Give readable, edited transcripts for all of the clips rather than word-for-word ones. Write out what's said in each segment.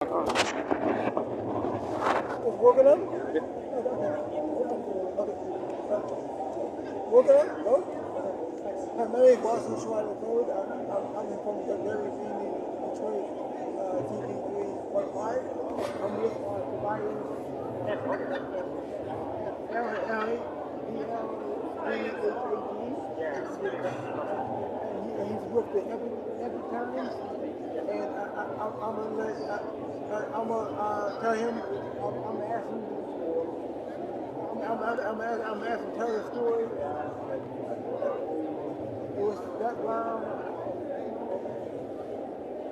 Working on? Working on? Go? My name is Boston Schweider Code. I'm from the very evening Detroit TV3.5. I'm with Tobias. He's with the Epic Times. And I'm gonna tell him. I'm asking. I'm asking tell the story. It was that round.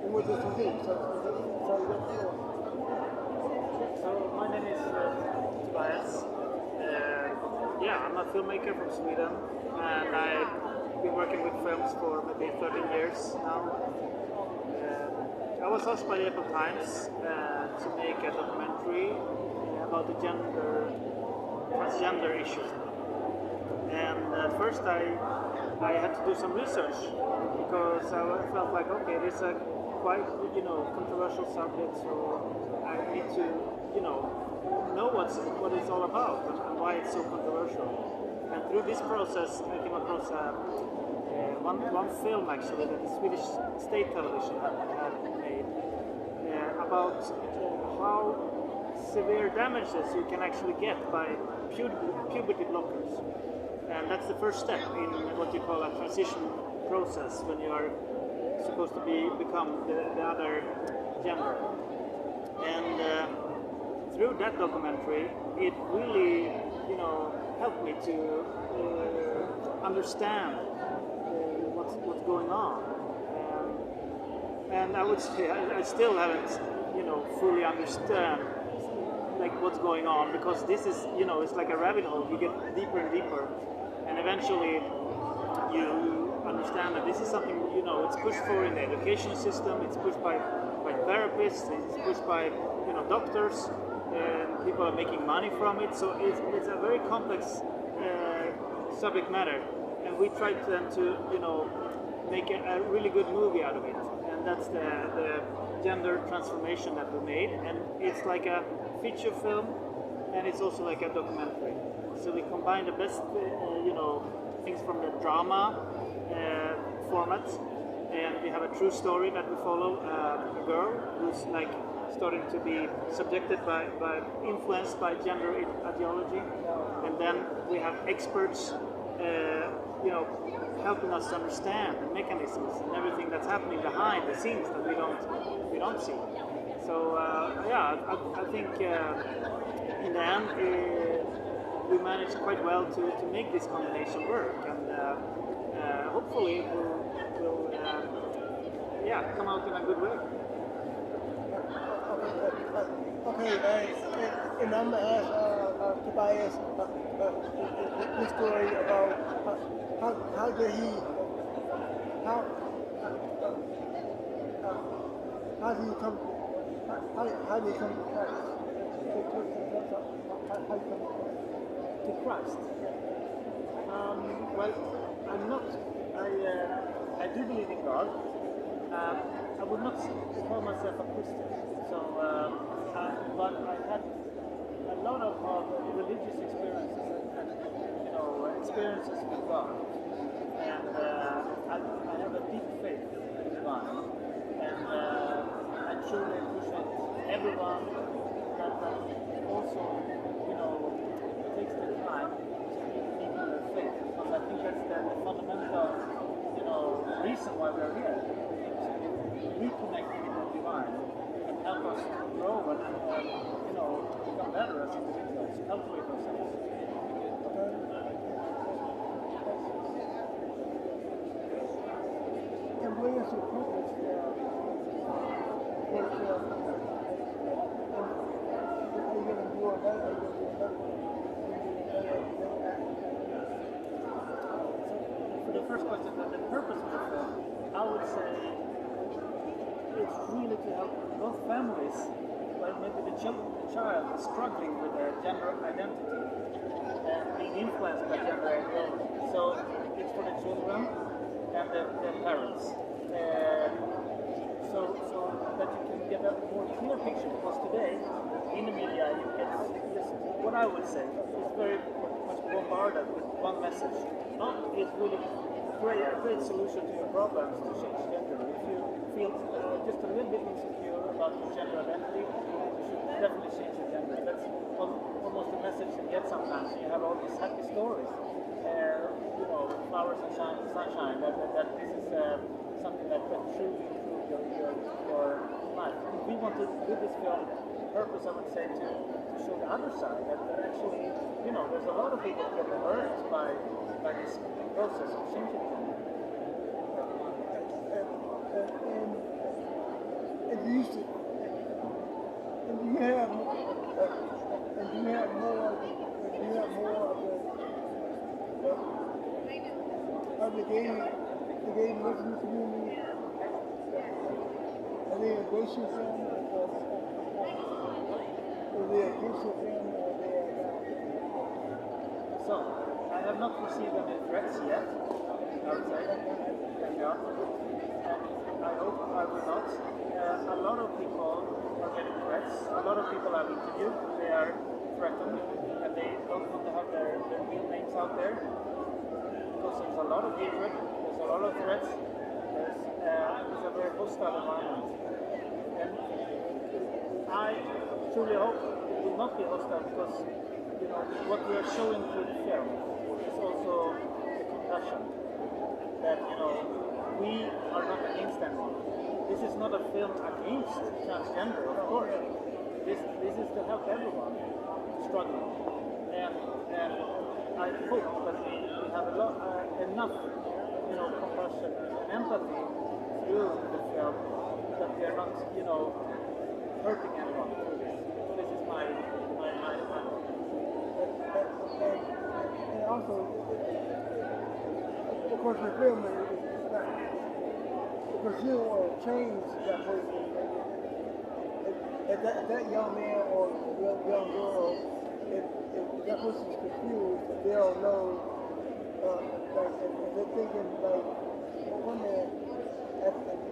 And what this is it. So my name is Tobias. I'm a filmmaker from Sweden, and I've been working with films for maybe 13 years now. I was asked by the Epoch Times to make a documentary about the transgender issue. And at first I had to do some research because I felt like, okay, this is a quite controversial subject, so I need to know what it's all about and why it's so controversial. And through this process, I came across one film actually that the Swedish state television had made about how severe damages you can actually get by puberty blockers. And that's the first step in what you call a transition process when you are supposed to become the other gender. And through that documentary, it really helped me to understand what's going on. And I would say I still haven't fully understand like what's going on, because this is it's like a rabbit hole. You get deeper and deeper, and eventually you understand that this is something it's pushed for in the education system. It's pushed by therapists. It's pushed by doctors, and people are making money from it. So it's a very complex subject matter, and we tried then to make a really good movie out of it, and that's the gender transformation that we made. And it's like a feature film, and it's also like a documentary. So we combine the best things from the drama format, and we have a true story that we follow, a girl who's like starting to be subjected by influenced by gender ideology, and then we have experts helping us to understand the mechanisms and everything that's happening behind the scenes that we don't see. So I think in the end we managed quite well to make this combination work, and hopefully we'll come out in a good way. Okay, and I'm gonna ask Tobias his story about how did he come to Christ. Well, I'm not. I do believe in God. I would not call myself a Christian. So, but I had a lot of religious experiences and experiences with God, and I have a deep faith in God, and I truly appreciate everyone that also takes the time to deepen their faith, because I think that's the fundamental reason why we're here, to reconnect with the divine and help us grow and become better as individuals, cultivate ourselves. And bring us your purpose For the first question, the purpose of the film, I would say it's really to help both families, where maybe the child is struggling with their gender identity and being influenced by gender ideology. So it's for the children and the parents. So that you can get a more clear picture, because today in the media you get just what I would say is very much bombarded with one message. Not is really a great solution to your problems to change gender. If you feel just a little bit insecure about your gender identity, you should definitely change your gender. That's almost the message you get sometimes. You have all these happy stories, flowers and sunshine. That this is something that truly improve your life. And we want to, with this film, purpose I would say to show the other side that actually, there's a lot of people getting hurt by this process of changing them. And do you have more of the gay Muslim community, are they against your film, or they against your film, or they are not? So, I have not received any threats yet, I would say, thank God, and I hope I will not. A lot of people are getting threats. A lot of people I've interviewed, they are threatened, and they don't want to have their real names out there, because there's a lot of hatred, there's a lot of threats, there's a very hostile environment. And I truly hope it will not be hostile, because what we are showing through the film is also the compassion that we are not against anyone. This is not a film against transgender, of course. This is to help everyone struggling, and I hope that we have enough compassion and empathy through the film that we are not hurting anyone through this. This is my and also, of course, the film is not, because you don't want to change that person. If that young man or young girl, if that person's confused, they don't know, if they're thinking like, one man,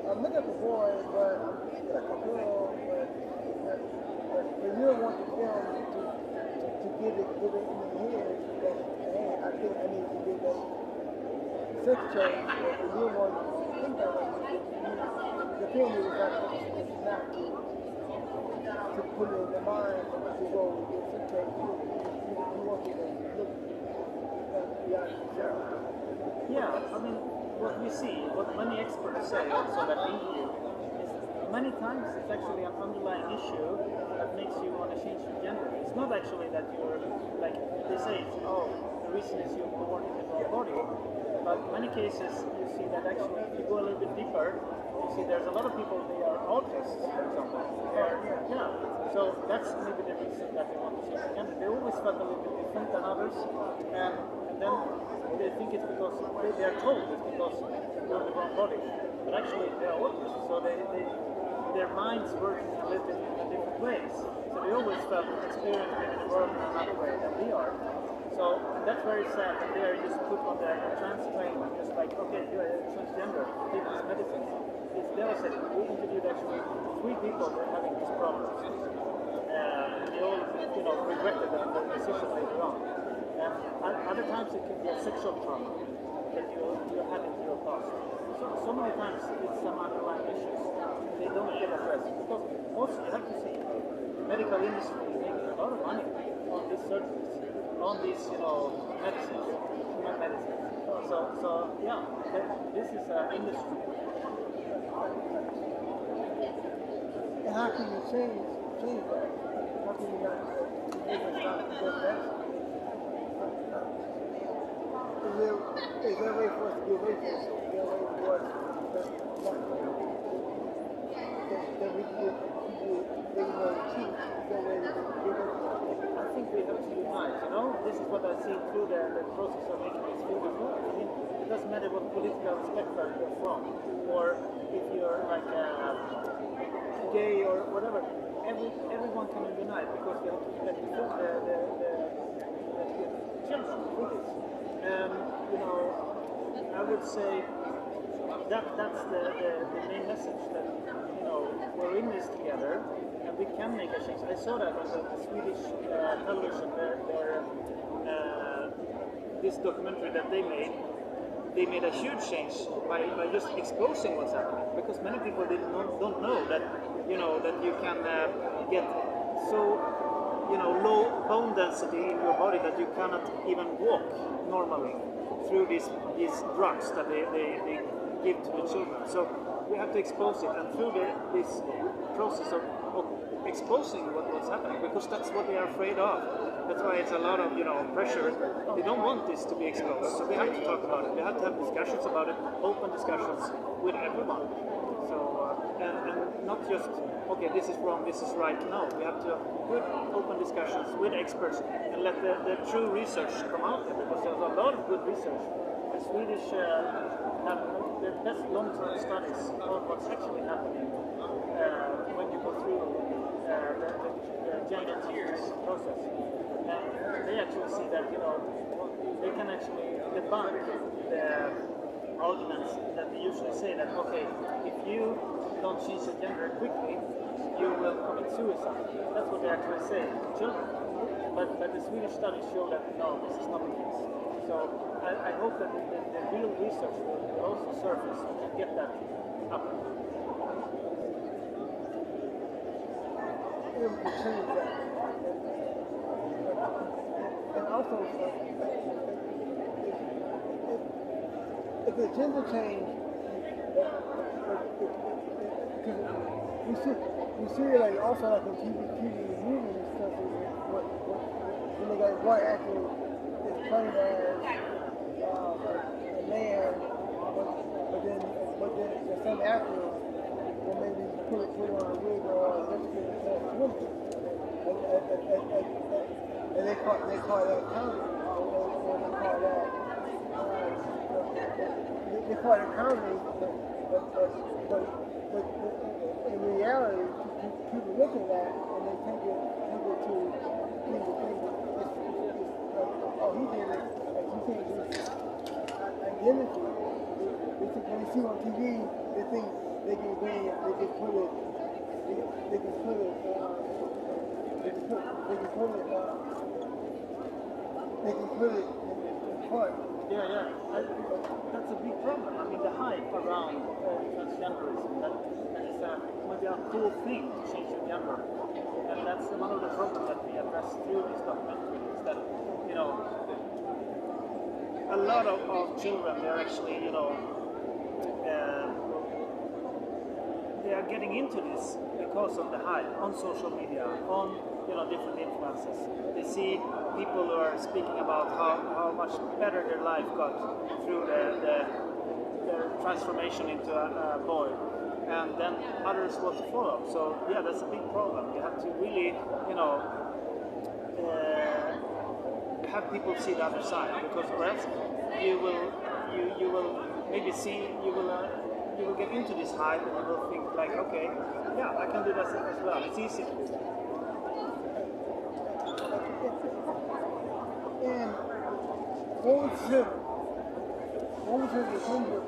I'm looking at the boy, but I'm looking at the girl, but you don't want the film to get it in the head that, hey, I think I need to get that sex change, or you don't want to think that way. The film is not to put it in their mind to go get sex change. You want to look beyond yourself. Yeah, I mean, what we see, what many experts say also that interview, is many times it's actually an underlying issue that makes you want to change your gender. It's not actually that you're, like, they say, the reason is you're born in the wrong body. But in many cases, you see that actually, if you go a little bit deeper, you see there's a lot of people, they are autists, for example. So that's maybe the reason that they want to change their gender. They always felt a little bit different than others, and then they think it's because they are told it's because you're in the wrong body. But actually, they are autists, so their minds work a little bit in different ways. So they always felt experiencing the world in another way than we are. So that's very sad that they are just put on the trans train and just like, okay, you're transgender, take these medicines. It's devastating. We interviewed actually 3 people that are having these problems. And they all, regretted their decision later on. And other times it can be a sexual trauma that you had in your past. So many times it's some underlying issues. They don't get addressed. Because also you have to see, the medical industry is making a lot of money on these surgeries, on these, medicines, human medicines. So yeah, this is an industry. And how can you change that? How can you not make it stop to go back? Is there a way for us to get away from it? Is there a way for us that we can get people, they know the truth? Is there a way to get away from it? I think we have to unite, This is what I see through the process of making this film as well. I mean, it doesn't matter what political spectrum you're from, or if you're like gay or whatever. Everyone can unite because we have to protect the children with this. I would say that's the main message that we're in this together, and we can make a change. I saw that on the Swedish television, this documentary that they made. They made a huge change by just exposing what's happening, because many people don't know that that you can get so low bone density in your body that you cannot even walk normally through these drugs that they give to the children. So we have to expose it, and through this process of exposing what's happening, because that's what they are afraid of. That's why it's a lot of pressure. They don't want this to be exposed, so we have to talk about it. We have to have discussions about it, open discussions with everyone. So and not just this is wrong, this is right. No, we have to have good open discussions with experts and let the true research come out there, because there's a lot of good research. The Swedish have the best long-term studies on what's actually happening when you go through the gender transition process. And they actually see that they can actually debunk the arguments that they usually say that if you don't change your gender quickly, you will commit suicide. That's what they actually say to children. But the Swedish studies show that no, this is not the case. So I hope that the real research will also surface and get that up. Change that. And also, if the gender change, we see it like also like in TV movies and stuff. When they got a white actor is playing as a man, but then the same actor will maybe put on a wig or a lipstick and say it's woman. And they call that comedy, or they call that comedy, but in reality, people look at that and they take it to he did it, like you can't do identity. When they see on TV, they think they can put it in front. Yeah. That's a big problem. I mean, the hype around transgenderism, that is maybe a cool thing to change your gender. And that's one of the problems that we address through this documentary, is that, a lot of children, they're actually, they are getting into this because of the hype on social media, on different influences. They see people who are speaking about how much better their life got through their transformation into a boy, and then others want to follow. So yeah, that's a big problem. You have to really have people see the other side, because or else you will maybe see you will get into this hype and you will think like, okay, yeah, I can do that as well. It's easy to do. And what was his agenda?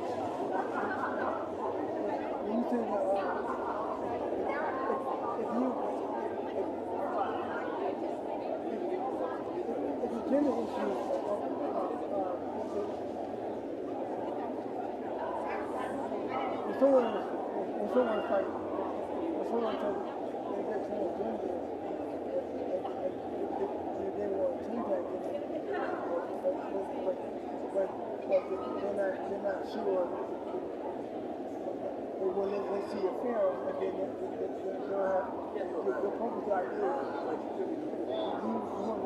You said if the gender issue, if someone like they get transgender, they will change that, but they're not sure. But when they see a film, and then they'll have the purpose idea. You want to know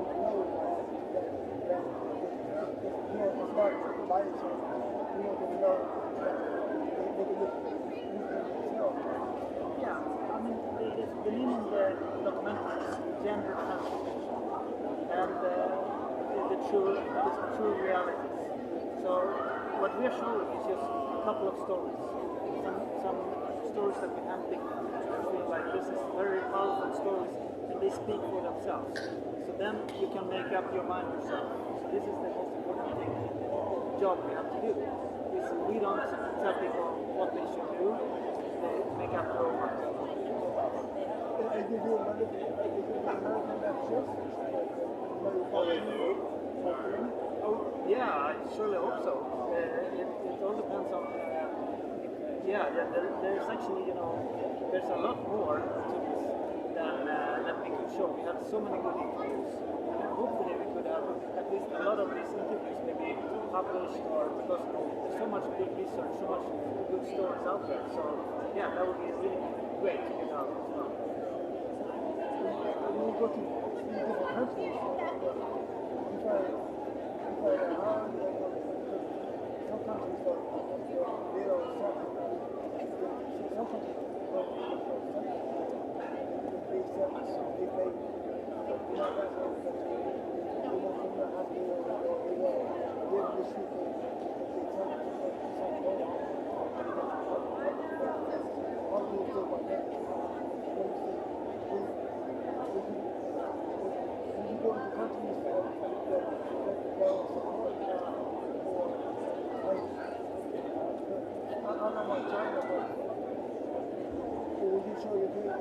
that it's not body change. You want them to know that they can look themselves. Yeah, I mean, the name of the documentary is Gender Transformation, and the true realities. So what we are showing is just a couple of stories, some stories that we handpicked. I feel like this is very powerful stories, and they speak for themselves. So then you can make up your mind yourself. So this is the most important thing, job we have to do. Is we don't tell people what they should do; they make up their own mind. think you remember the American actress? Oh, yeah, I surely hope so. It all depends on. There's actually, there's a lot more to this than we could show. We have so many good interviews, and hopefully we could have at least a lot of these interviews maybe published, or because there's so much good research, so much good stories out there. So yeah, that would be really great to get out as well. When you go to different countries, you find hard, some countries they don't accept it. Some countries don't accept it. They accept it. If they not that kind of country, they won't come to the hospital or they won't give the truth if they tell them something wrong. All you do about that. When you go to the countries that don't support or like, I'm not like China, but would you show your video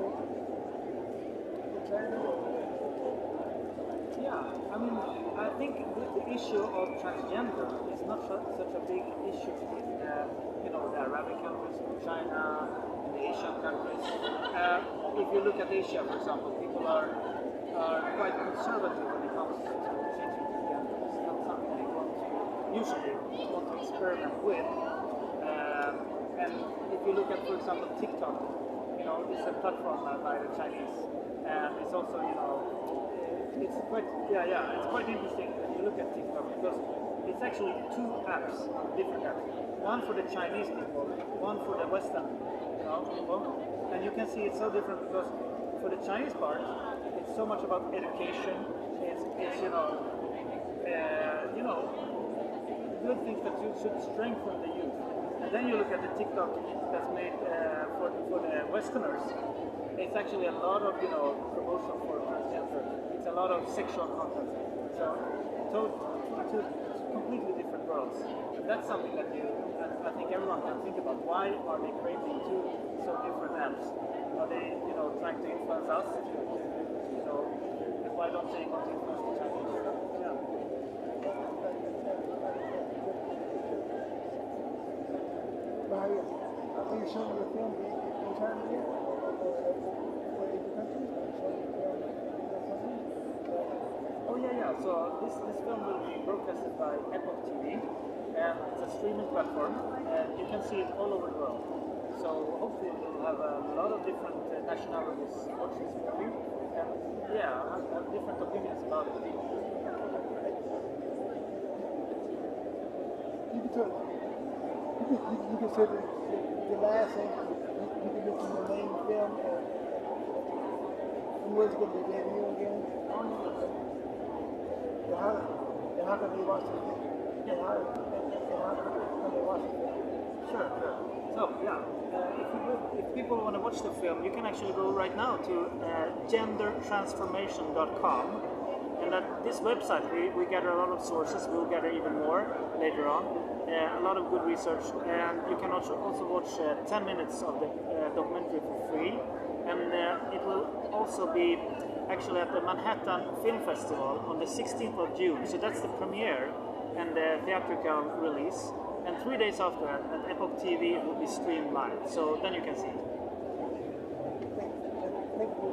in China? Yeah, I mean, I think the issue of transgender is not such a big issue in the Arabic countries, China, in the Asian countries. If you look at Asia, for example, people are quite conservative when it comes to changing their gender. It's not something they usually want to experiment with. And if you look at, for example, TikTok, it's a platform by the Chinese, and it's also, it's quite interesting when you look at TikTok, because it's actually two apps, different apps. One for the Chinese people, one for the Western, people. And you can see it's so different because for the Chinese part, it's so much about education. It's good things that you should strengthen the youth. And then you look at the TikTok that's made for the Westerners. It's actually a lot of promotion for transgender. It's a lot of sexual content. So two completely different worlds. And that's something that I think everyone can think about. Why are they creating two so different apps? Are they trying to influence us? And why don't they want to influence the Chinese? Yeah. Are you showing your film in China yet? Or in the country? Oh yeah. So this film will be broadcasted by Epoch TV, and it's a streaming platform, and you can see it all over the world. So hopefully we'll have a lot of different nationalities watch this movie, and have different opinions about it. You can say the last thing, you can look at the main film and what's going to be debut again. And how can they watch it? And how can they watch it? Sure. So if people want to watch the film, you can actually go right now to gendertransformation.com, and at this website we gather a lot of sources. We'll gather even more later on. A lot of good research, and you can also watch 10 minutes of the documentary for free, and it will also be actually at the Manhattan Film Festival on the 16th of June, so that's the premiere and the theatrical release, and 3 days after that at Epoch TV it will be streamed live, so then you can see it. Thank you.